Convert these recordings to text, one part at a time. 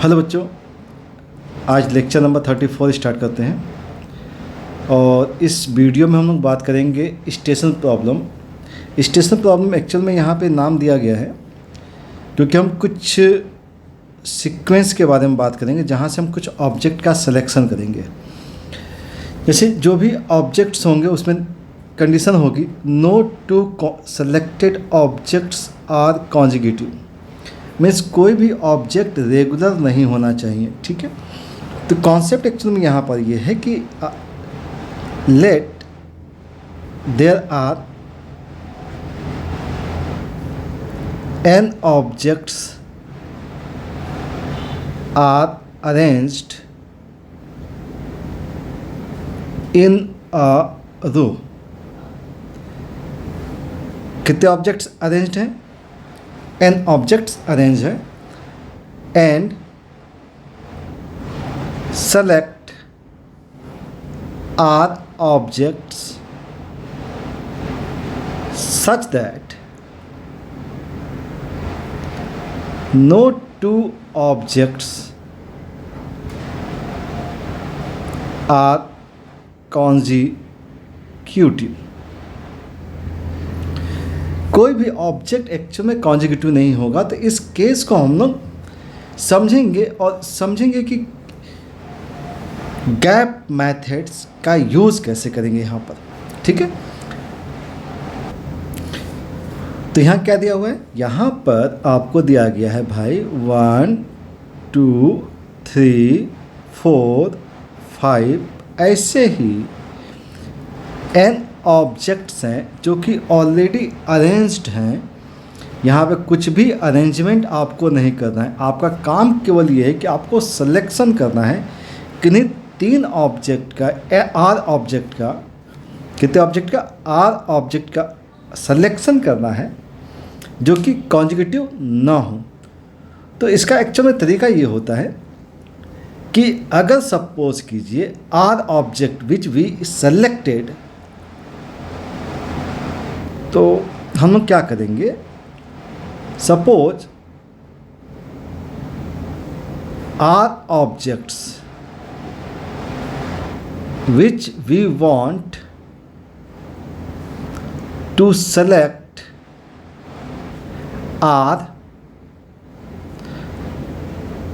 Hello बच्चों, आज lecture number 34 start करते हैं और इस वीडियो में हम लोग बात करेंगे station problem. Station problem actual में यहाँ पे नाम दिया गया है क्योंकि हम कुछ सीक्वेंस के बारे में बात करेंगे जहाँ से हम कुछ ऑब्जेक्ट का सिलेक्शन करेंगे। जैसे जो भी ऑब्जेक्ट्स होंगे उसमें कंडीशन होगी no two selected objects are consecutive, means कोई भी ऑब्जेक्ट रेगुलर नहीं होना चाहिए। ठीक है, तो कॉन्सेप्ट एक्चुअल में यहाँ पर ये है कि let there are n objects are arranged in a row. कितने ऑब्जेक्ट्स अरेंज्ड हैं? n objects arranged है and select r objects such that no two objects are consecutive। कोई भी ऑब्जेक्ट एक्चुअल में कॉन्जिक्यूटिव नहीं होगा। तो इस केस को हम लोग समझेंगे और समझेंगे कि गैप मेथड्स का यूज़ कैसे करेंगे यहाँ पर। ठीक है, तो यहाँ क्या दिया हुआ है? यहाँ पर आपको दिया गया है भाई 1 2 3 4 5 ऐसे ही n ऑब्जेक्ट्स हैं जो कि ऑलरेडी अरेंज्ड हैं। यहाँ पे कुछ भी अरेंजमेंट आपको नहीं करना है, आपका काम केवल ये है कि आपको सिलेक्शन करना है किन्हीं 3 ऑब्जेक्ट का r ऑब्जेक्ट का, कितने ऑब्जेक्ट का? r ऑब्जेक्ट का सिलेक्शन करना है जो कि कॉन्जिक्यूटिव ना हो। तो इसका एक्चुअल में तरीका ये होता है कि अगर सपोज कीजिए r object which we selected, तो हम लोग क्या करेंगे? Suppose r objects which we want to select are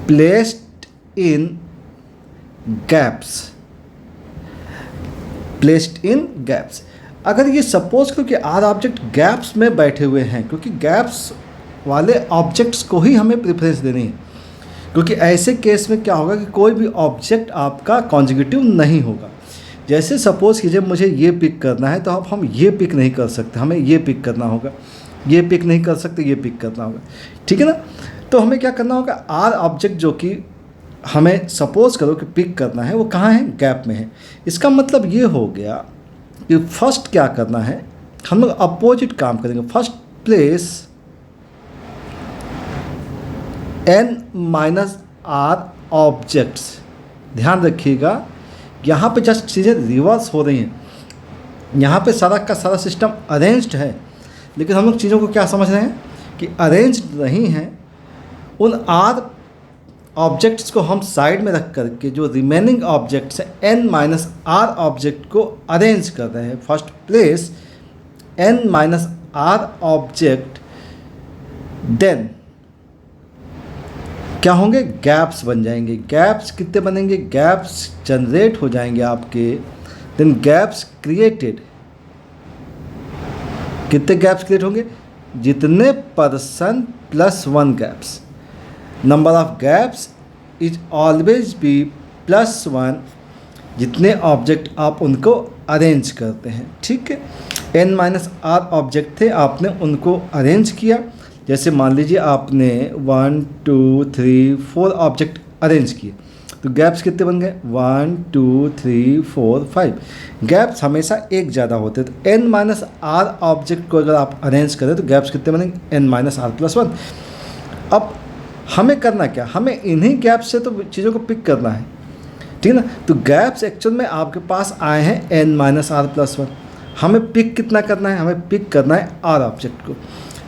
placed in gaps, placed in gaps. अगर ये सपोज करो कि आर ऑब्जेक्ट गैप्स में बैठे हुए हैं, क्योंकि गैप्स वाले ऑब्जेक्ट्स को ही हमें प्रेफरेंस देनी है, क्योंकि ऐसे केस में क्या होगा कि कोई भी ऑब्जेक्ट आपका कॉन्जिक्यूटिव नहीं होगा। जैसे सपोज कीजिए मुझे ये पिक करना है, तो अब हम ये पिक नहीं कर सकते, हमें ये पिक करना होगा, ये पिक नहीं कर सकते, ये पिक करना होगा। ठीक है ना? तो हमें क्या करना होगा? आर ऑब्जेक्ट जो कि हमें सपोज करो कि पिक करना है वो कहाँ है? गैप में है। इसका मतलब ये हो गया कि फर्स्ट क्या करना है, हम लोग अपोजिट काम करेंगे। First place n-r objects. ध्यान रखिएगा, यहाँ पे जस्ट चीज़ें रिवर्स हो रही हैं। यहाँ पे सारा का सारा सिस्टम अरेंज्ड है, लेकिन हम लोग चीज़ों को क्या समझ रहे हैं कि अरेंज्ड नहीं है। उन r ऑब्जेक्ट्स को हम साइड में रख करके जो रिमेनिंग ऑब्जेक्ट्स हैं n-r ऑब्जेक्ट को अरेंज कर रहे हैं। First place n-r object, then क्या होंगे? गैप्स बन जाएंगे। गैप्स कितने बनेंगे? गैप्स जनरेट हो जाएंगे आपके। देन गैप्स क्रिएटेड, कितने गैप्स क्रिएट होंगे? जितने percent +1 gaps. Number of gaps is always be +1, जितने ऑब्जेक्ट आप उनको अरेंज करते हैं। ठीक है, n-r ऑब्जेक्ट थे, आपने उनको अरेंज किया। जैसे मान लीजिए आपने 1 2 3 4 ऑब्जेक्ट अरेंज किए, तो गैप्स कितने बन गए? 1 2 3 4 5। गैप्स हमेशा एक ज़्यादा होते हैं, तो n-r ऑब्जेक्ट को अगर आप अरेंज करें तो गैप्स कितने बनेंगे? n-r +1। अब हमें करना क्या? हमें इन्हीं गैप्स से तो चीज़ों को पिक करना है। ठीक है ना? तो गैप्स एक्चुअल में आपके पास आए हैं n-r +1। हमें पिक कितना करना है? हमें पिक करना है r ऑब्जेक्ट को।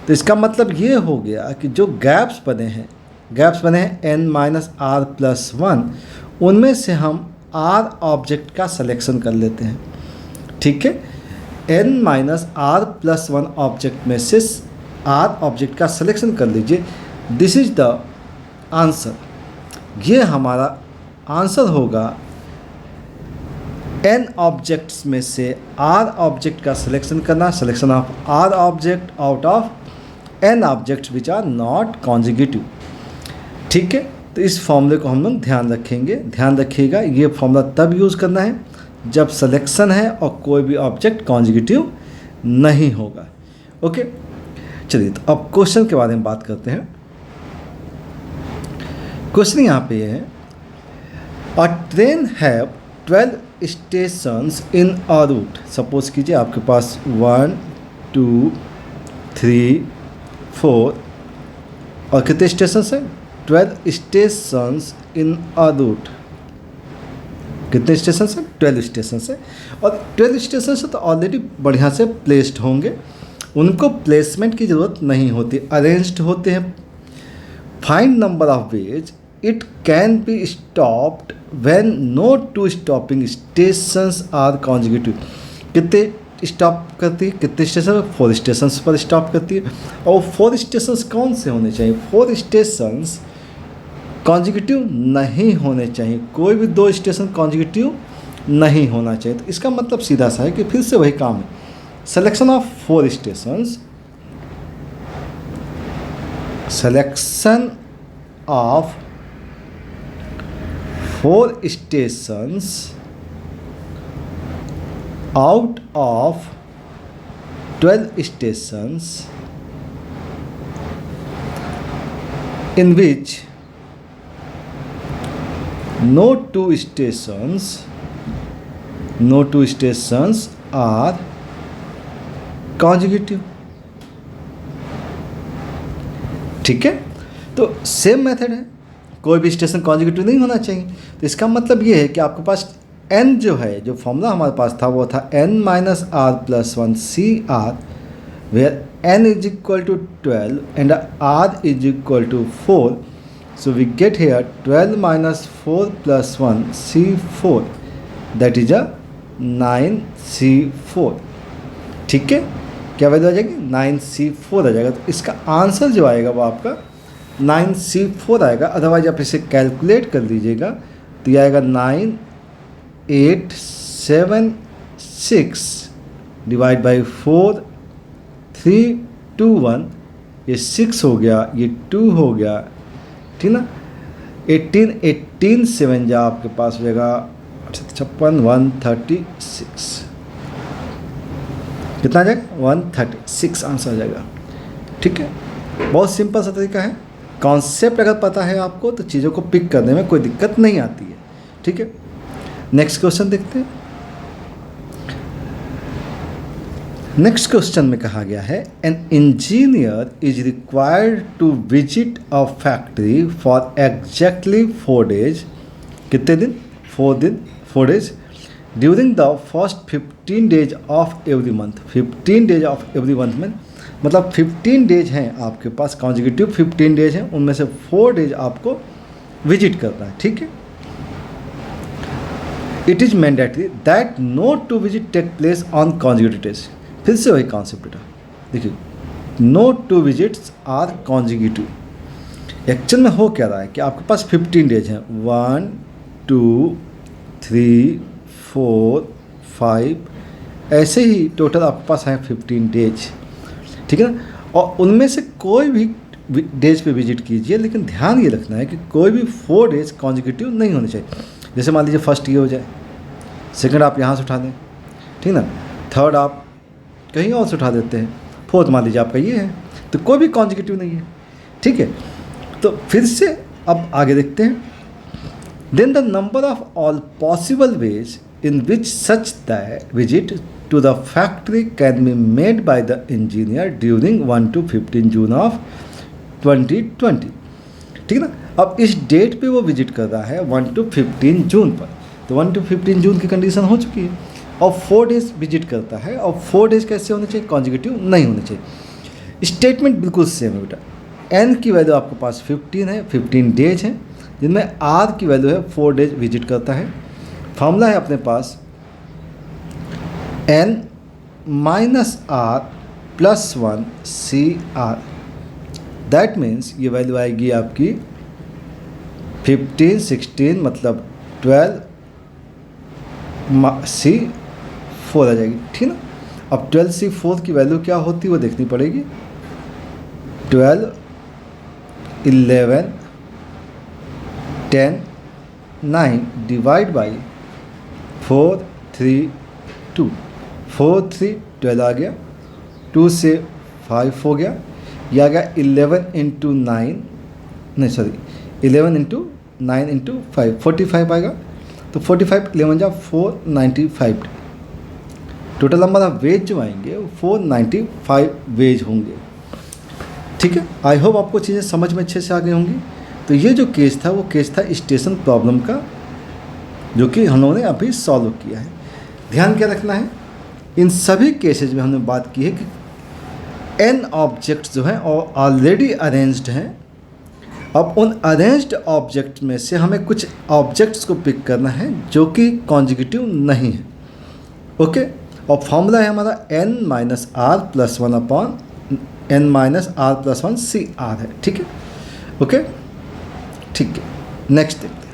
तो इसका मतलब ये हो गया कि जो गैप्स बने हैं गैप्स बने हैं n-r+1, उनमें से हम r ऑब्जेक्ट का सिलेक्शन कर लेते हैं। ठीक है, n-r+1 ऑब्जेक्ट में से r ऑब्जेक्ट का सिलेक्शन कर लीजिए। दिस इज द आंसर, ये हमारा आंसर होगा। n ऑब्जेक्ट्स में से r ऑब्जेक्ट का सिलेक्शन करना, selection of r object out of n objects which are not consecutive. ठीक है, तो इस फॉर्मूले को हम लोग ध्यान रखेंगे। ध्यान रखिएगा, ये फॉर्मूला तब यूज़ करना है जब सिलेक्शन है और कोई भी ऑब्जेक्ट कॉन्जिक्यूटिव नहीं होगा। ओके, चलिए तो अब क्वेश्चन के बारे में बात करते हैं। क्वेश्चन यहाँ पे ये है, a train have 12 stations in a route. Suppose कीजिए आपके पास 1 2 3 4 और कितने स्टेशन हैं? 12 स्टेशंस इन अ रूट। कितने स्टेशन हैं? 12 स्टेशन हैं। और 12 स्टेशन से तो ऑलरेडी बढ़िया से प्लेस्ड होंगे, उनको प्लेसमेंट की ज़रूरत नहीं होती, अरेंज्ड होते हैं। Find number of ways it can be stopped when no two stopping stations are consecutive. कितने स्टॉप करती है? कितने स्टेशन? 4 स्टेशन पर स्टॉप करती है। और 4 स्टेशन कौन से होने चाहिए? 4 स्टेशन कॉन्जिक्यूटिव नहीं होने चाहिए, कोई भी 2 स्टेशन कॉन्जिक्यूटिव नहीं होना चाहिए। तो इसका मतलब सीधा सा है कि फिर से वही काम है, selection of 4 stations, selection of 4 stations out of 12 stations in which no two stations are consecutive। ठीक है, तो सेम मेथड है, कोई भी स्टेशन कॉन्जिक्यूटिव नहीं होना चाहिए। तो इसका मतलब ये है कि आपके पास n जो है, जो फॉर्मूला हमारे पास था वो था n-r+1 CR, where n is equal to 12 and r is equal to 4. So we get here 12 minus 4 plus 1 C4, that is a 9C4। ठीक है, क्या वैल्यू आ जाएगी? 9C4 आ जाएगा। तो इसका आंसर जो आएगा वो आपका 9C4 आएगा। अदरवाइज आप इसे कैलकुलेट कर लीजिएगा तो ये आएगा 9876 डिवाइड बाई 4 3 2 1, ये 6 हो गया, ये 2 हो गया, ठीक ना। 18 7 जा आपके पास हो जाएगा 56 136, कितना आ जाएगा? 136 आंसर आ जाएगा। ठीक है, बहुत सिंपल सा तरीका है। कॉन्सेप्ट अगर पता है आपको तो चीज़ों को पिक करने में कोई दिक्कत नहीं आती है। ठीक है, नेक्स्ट क्वेश्चन देखते हैं। नेक्स्ट क्वेश्चन में कहा गया है, an engineer is required to visit a factory for exactly 4 days। कितने दिन? 4 days during the first 15 days of every month. 15 days of every month में मतलब 15 days हैं आपके पास, कॉन्जिक्यूटिव 15 days हैं, उनमें से 4 days आपको विजिट करना है। ठीक है, it is mandatory that no two visit take place on consecutive days. फिर से वही कॉन्सेप्ट बेटा, देखिए no two visits are consecutive. Actual में हो क्या रहा है कि आपके पास 15 days हैं, 1 2 3 4 5, ऐसे ही टोटल आपके पास हैं 15 days। ठीक है ना, और उनमें से कोई भी डेज पे विजिट कीजिए, लेकिन ध्यान ये रखना है कि कोई भी 4 days कॉन्जिक्यूटिव नहीं होने चाहिए। जैसे मान लीजिए फर्स्ट ये हो जाए, सेकंड आप यहाँ से उठा दें, ठीक ना, थर्ड आप कहीं और से उठा देते हैं, फोर्थ मान लीजिए आपका ये है, तो कोई भी कॉन्जिक्यूटिव नहीं है। ठीक है, तो फिर से अब आगे देखते हैं। Then the number of all possible ways in which such the visit to the factory can be made by the engineer during 1 to 15 June of 2020। ठीक है ना, अब इस डेट पे वो विजिट कर रहा है 1 to 15 जून पर, तो 1 to 15 जून की कंडीशन हो चुकी है, और 4 days विजिट करता है, और 4 days कैसे होने चाहिए? कॉन्जिक्यूटिव नहीं होने चाहिए। स्टेटमेंट बिल्कुल सेम है बेटा, n की वैल्यू आपके पास 15 है, 15 डेज हैं, जिनमें r की वैल्यू है 4 डेज विजिट करता है। फॉर्मूला है अपने पास n minus r plus 1 CR। That means ये वैल्यू आएगी आपकी 15, 16 मतलब 12 C4 आ जाएगी, ठीक ना। अब 12C4 की वैल्यू क्या होती है वो देखनी पड़ेगी। 12, 11, 10, 9 डिवाइड बाई 4, 3, 2, 4, 3, 12 आ गया, 2 से 5 हो गया, यह आ गया 11 इंटू 9, नहीं सॉरी 11 इंटू 9 इंटू 5, 45 आएगा। तो 45 11 जा 495, टोटल नंबर ऑफ वेज जो आएंगे वो 495 वेज होंगे, ठीक है। आई होप आपको चीज़ें समझ में अच्छे से आ गई होंगी। तो ये जो केस था वो केस था स्टेशन प्रॉब्लम का, जो कि हम लोगों ने अभी सॉल्व किया है। ध्यान क्या रखना है, इन सभी केसेज में हमने बात की है कि n ऑब्जेक्ट्स जो हैं और ऑलरेडी अरेंज्ड हैं। अब उन अरेंज्ड ऑब्जेक्ट में से हमें कुछ ऑब्जेक्ट्स को पिक करना है जो कि कॉन्जिक्यूटिव नहीं है, ओके। और फॉर्मूला है हमारा n minus r plus 1 upon n minus r plus 1 CR है, ठीक है, ओके, ठीक है। नेक्स्ट देखते हैं।